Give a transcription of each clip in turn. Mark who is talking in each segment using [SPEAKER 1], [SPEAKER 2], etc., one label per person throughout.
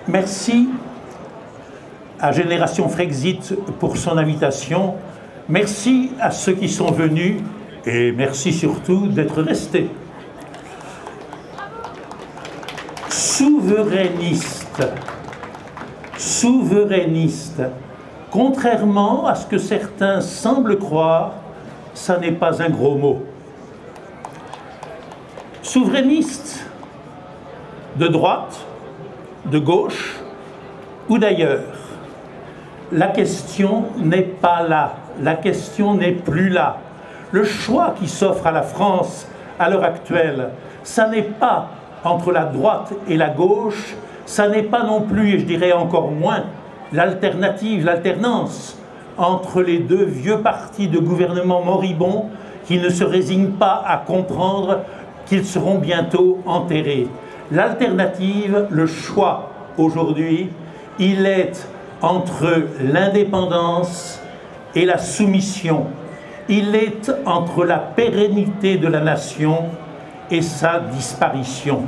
[SPEAKER 1] Merci à Génération Frexit pour son invitation. Merci à ceux qui sont venus et merci surtout d'être restés. Souverainiste, contrairement à ce que certains semblent croire, ça n'est pas un gros mot. Souverainiste, de droite, de gauche ou d'ailleurs, la question n'est pas là, la question n'est plus là. Le choix qui s'offre à la France à l'heure actuelle, ça n'est pas entre la droite et la gauche, ça n'est pas non plus, et je dirais encore moins, l'alternative, l'alternance entre les deux vieux partis de gouvernement moribonds qui ne se résignent pas à comprendre qu'ils seront bientôt enterrés. L'alternative, le choix aujourd'hui, il est entre l'indépendance et la soumission. Il est entre la pérennité de la nation et sa disparition.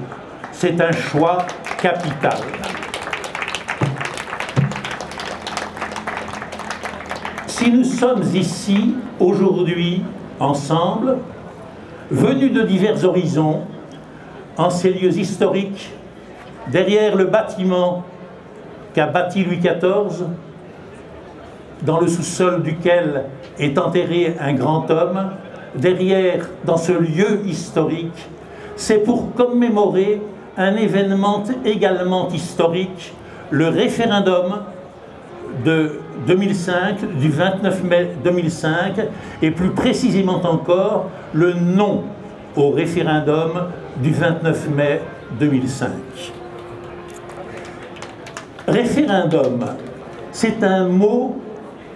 [SPEAKER 1] C'est un choix capital. Si nous sommes ici, aujourd'hui, ensemble, venus de divers horizons, en ces lieux historiques, derrière le bâtiment qu'a bâti Louis XIV, dans le sous-sol duquel est enterré un grand homme, derrière, dans ce lieu historique, c'est pour commémorer un événement également historique, le référendum de 2005, du 29 mai 2005, et plus précisément encore, le non au référendum du 29 mai 2005. Référendum, c'est un mot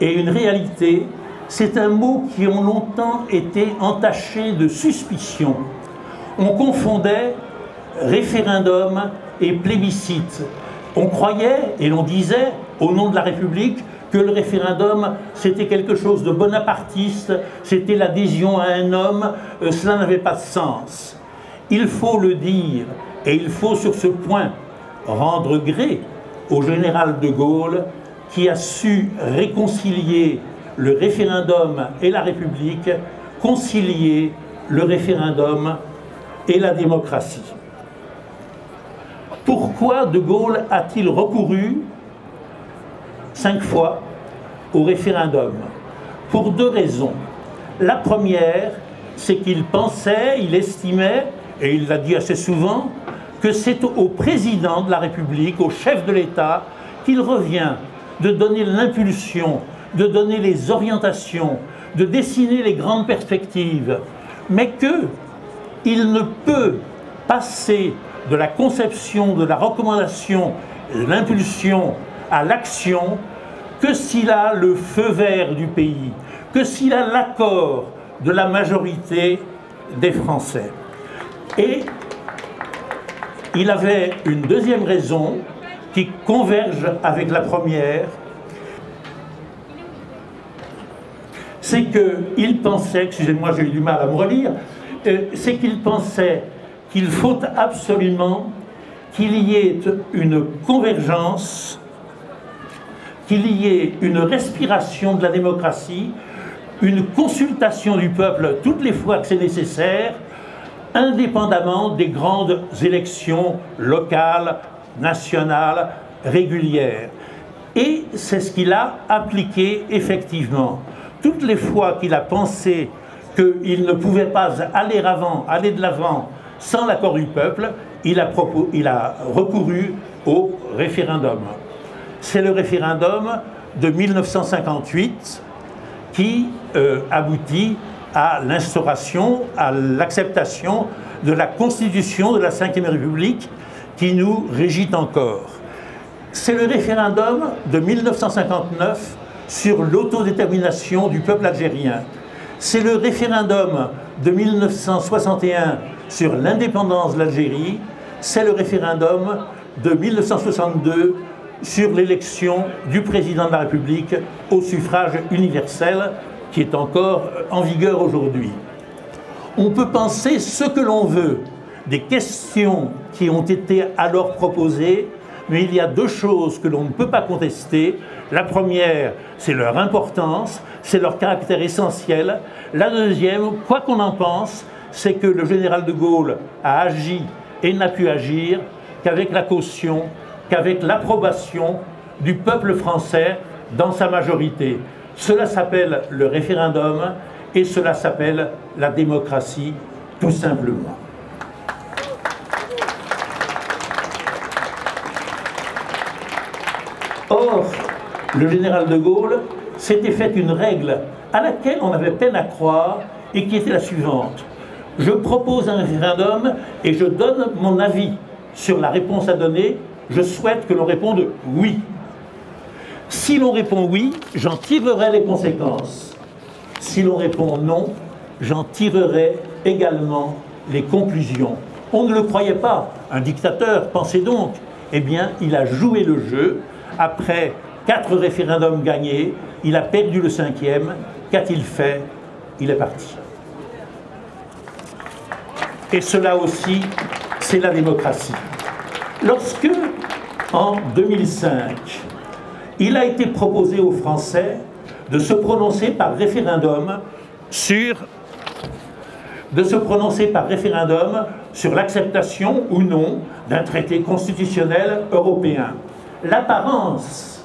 [SPEAKER 1] et une réalité, c'est un mot qui ont longtemps été entachés de suspicion. On confondait référendum et plébiscite. On croyait et l'on disait, au nom de la République, que le référendum, c'était quelque chose de bonapartiste, c'était l'adhésion à un homme, cela n'avait pas de sens. Il faut le dire, et il faut sur ce point rendre gré au général de Gaulle, qui a su réconcilier le référendum et la République, concilier le référendum et la démocratie. Pourquoi de Gaulle a-t-il recouru 5 fois au référendum? Pour 2 raisons. La première, c'est qu'il pensait, il estimait, et il l'a dit assez souvent, que c'est au président de la République, au chef de l'État, qu'il revient de donner l'impulsion, de donner les orientations, de dessiner les grandes perspectives, mais qu'il ne peut passer de la conception, de la recommandation, de l'impulsion à l'action que s'il a le feu vert du pays, que s'il a l'accord de la majorité des Français. Et il avait une deuxième raison qui converge avec la première, c'est qu'il pensait, excusez-moi j'ai eu du mal à me relire, c'est qu'il pensait qu'il faut absolument qu'il y ait une convergence, qu'il y ait une respiration de la démocratie, une consultation du peuple toutes les fois que c'est nécessaire, indépendamment des grandes élections locales, nationales, régulières. Et c'est ce qu'il a appliqué effectivement. Toutes les fois qu'il a pensé qu'il ne pouvait pas aller de l'avant sans l'accord du peuple, il a recouru au référendum. C'est le référendum de 1958 qui aboutit à l'instauration, à l'acceptation de la Constitution de la Ve République qui nous régit encore. C'est le référendum de 1959 sur l'autodétermination du peuple algérien. C'est le référendum de 1961 sur l'indépendance de l'Algérie. C'est le référendum de 1962 sur l'élection du président de la République au suffrage universel, qui est encore en vigueur aujourd'hui. On peut penser ce que l'on veut des questions qui ont été alors proposées, mais il y a deux choses que l'on ne peut pas contester. La première, c'est leur importance, c'est leur caractère essentiel. La deuxième, quoi qu'on en pense, c'est que le général de Gaulle a agi et n'a pu agir qu'avec la caution, qu'avec l'approbation du peuple français dans sa majorité. Cela s'appelle le référendum et cela s'appelle la démocratie, tout simplement. Or, le général de Gaulle s'était fait une règle à laquelle on avait peine à croire et qui était la suivante. Je propose un référendum et je donne mon avis sur la réponse à donner. Je souhaite que l'on réponde oui. Si l'on répond oui, j'en tirerai les conséquences. Si l'on répond non, j'en tirerai également les conclusions. On ne le croyait pas. Un dictateur, pensez donc. Eh bien, il a joué le jeu. Après 4 référendums gagnés, il a perdu le 5e. Qu'a-t-il fait? Il est parti. Et cela aussi, c'est la démocratie. Lorsque, en 2005, il a été proposé aux Français de se prononcer par référendum sur l'acceptation ou non d'un traité constitutionnel européen. L'apparence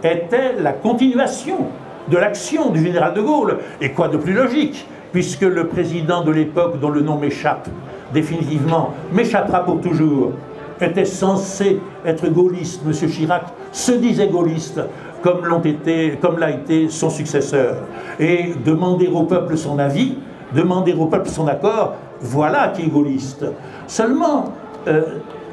[SPEAKER 1] était la continuation de l'action du général de Gaulle. Et quoi de plus logique, puisque le président de l'époque, dont le nom m'échappe définitivement, m'échappera pour toujours, était censé être gaulliste. M. Chirac se disait gaulliste, comme l'a été son successeur. Et demander au peuple son avis, demander au peuple son accord, voilà qui est gaulliste. Seulement,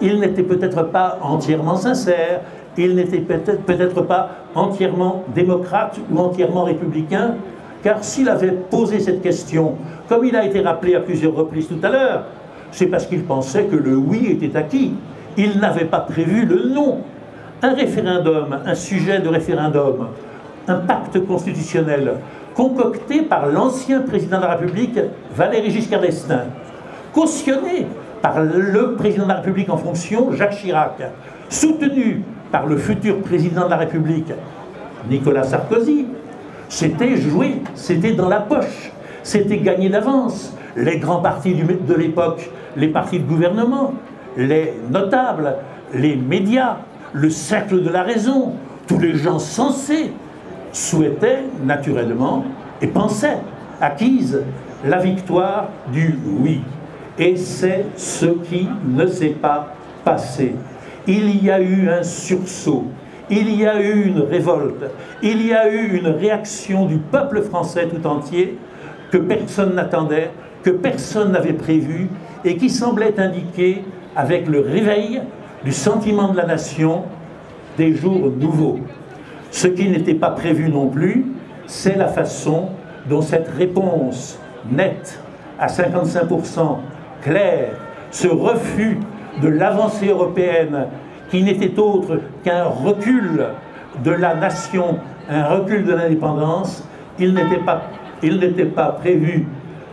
[SPEAKER 1] il n'était peut-être pas entièrement sincère, il n'était peut-être pas entièrement démocrate ou entièrement républicain, car s'il avait posé cette question, comme il a été rappelé à plusieurs reprises tout à l'heure, c'est parce qu'il pensait que le oui était acquis. Il n'avait pas prévu le non. Un référendum, un sujet de référendum, un pacte constitutionnel concocté par l'ancien président de la République, Valéry Giscard d'Estaing, cautionné par le président de la République en fonction, Jacques Chirac, soutenu par le futur président de la République, Nicolas Sarkozy, c'était joué, c'était dans la poche, c'était gagné d'avance. Les grands partis de l'époque, les partis de gouvernement, les notables, les médias, le cercle de la raison, tous les gens sensés souhaitaient naturellement et pensaient acquise la victoire du oui. Et c'est ce qui ne s'est pas passé. Il y a eu un sursaut, il y a eu une révolte, il y a eu une réaction du peuple français tout entier que personne n'attendait, que personne n'avait prévu et qui semblait indiquer, avec le réveil du sentiment de la nation, des jours nouveaux. Ce qui n'était pas prévu non plus, c'est la façon dont cette réponse nette, à 55%, claire, ce refus de l'avancée européenne, qui n'était autre qu'un recul de la nation, un recul de l'indépendance, il n'était pas prévu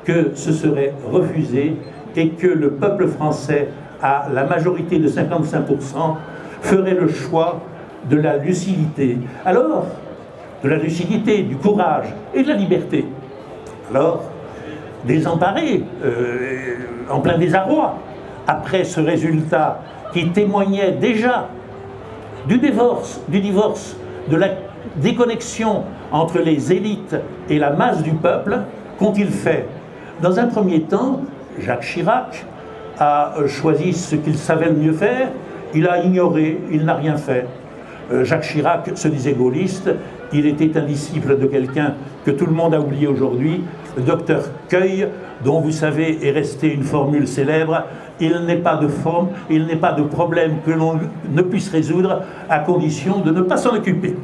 [SPEAKER 1] que ce serait refusé et que le peuple français, à la majorité de 55%, ferait le choix de la lucidité. Alors, de la lucidité, du courage et de la liberté. Alors, désemparés, en plein désarroi, après ce résultat qui témoignait déjà du divorce, de la déconnexion entre les élites et la masse du peuple, qu'ont-ils fait? Dans un premier temps, Jacques Chirac a choisi ce qu'il savait le mieux faire, il a ignoré, il n'a rien fait. Jacques Chirac se disait gaulliste, il était un disciple de quelqu'un que tout le monde a oublié aujourd'hui, le docteur Queuille, dont vous savez est restée une formule célèbre, il n'est pas de problème que l'on ne puisse résoudre à condition de ne pas s'en occuper.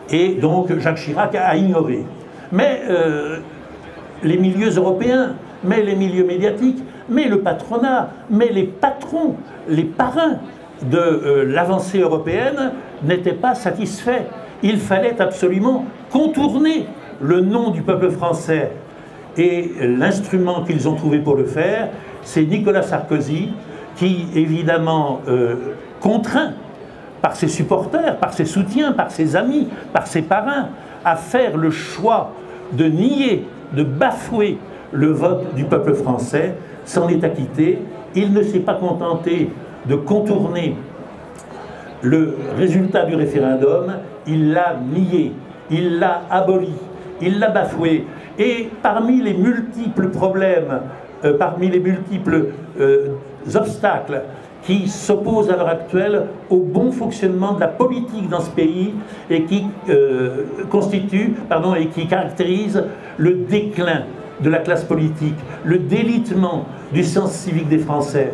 [SPEAKER 1] Et donc Jacques Chirac a ignoré. Mais les milieux européens, mais les milieux médiatiques, mais le patronat, mais les patrons, les parrains de l'avancée européenne n'étaient pas satisfaits. Il fallait absolument contourner le nom du peuple français. Et l'instrument qu'ils ont trouvé pour le faire, c'est Nicolas Sarkozy, qui évidemment contraint par ses supporters, par ses soutiens, par ses amis, par ses parrains, à faire le choix de nier, de bafouer le vote du peuple français, s'en est acquitté. Il ne s'est pas contenté de contourner le résultat du référendum, il l'a nié, il l'a aboli, il l'a bafoué. Et parmi les multiples problèmes, parmi les multiples obstacles qui s'opposent à l'heure actuelle au bon fonctionnement de la politique dans ce pays et qui et qui caractérisent le déclin de la classe politique, le délitement du sens civique des Français,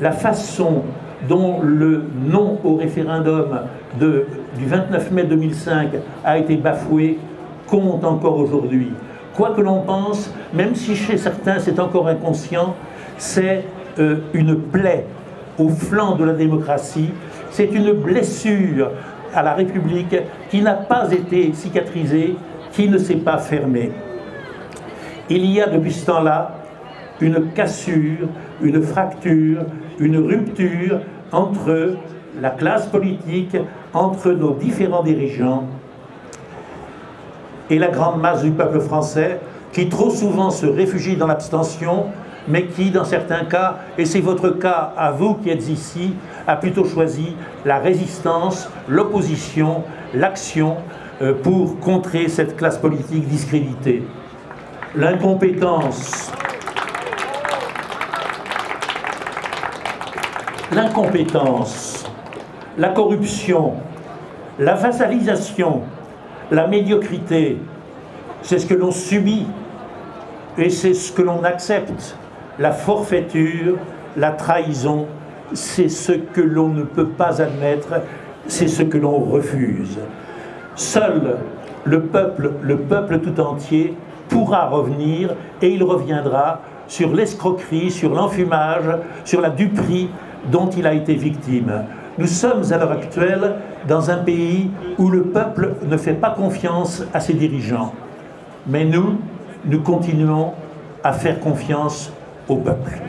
[SPEAKER 1] la façon dont le non au référendum du 29 mai 2005 a été bafoué compte encore aujourd'hui. Quoi que l'on pense, même si chez certains c'est encore inconscient, c'est une plaie au flanc de la démocratie, c'est une blessure à la République qui n'a pas été cicatrisée, qui ne s'est pas fermée. Il y a depuis ce temps-là une cassure, une fracture, une rupture entre la classe politique, entre nos différents dirigeants et la grande masse du peuple français qui trop souvent se réfugie dans l'abstention, mais qui, dans certains cas, et c'est votre cas à vous qui êtes ici, a plutôt choisi la résistance, l'opposition, l'action pour contrer cette classe politique discréditée. L'incompétence, la corruption, la vassalisation, la médiocrité, c'est ce que l'on subit et c'est ce que l'on accepte. La forfaiture, la trahison, c'est ce que l'on ne peut pas admettre, c'est ce que l'on refuse. Seul le peuple tout entier pourra revenir, et il reviendra sur l'escroquerie, sur l'enfumage, sur la duperie dont il a été victime. Nous sommes à l'heure actuelle dans un pays où le peuple ne fait pas confiance à ses dirigeants. Mais nous continuons à faire confiance au peuple.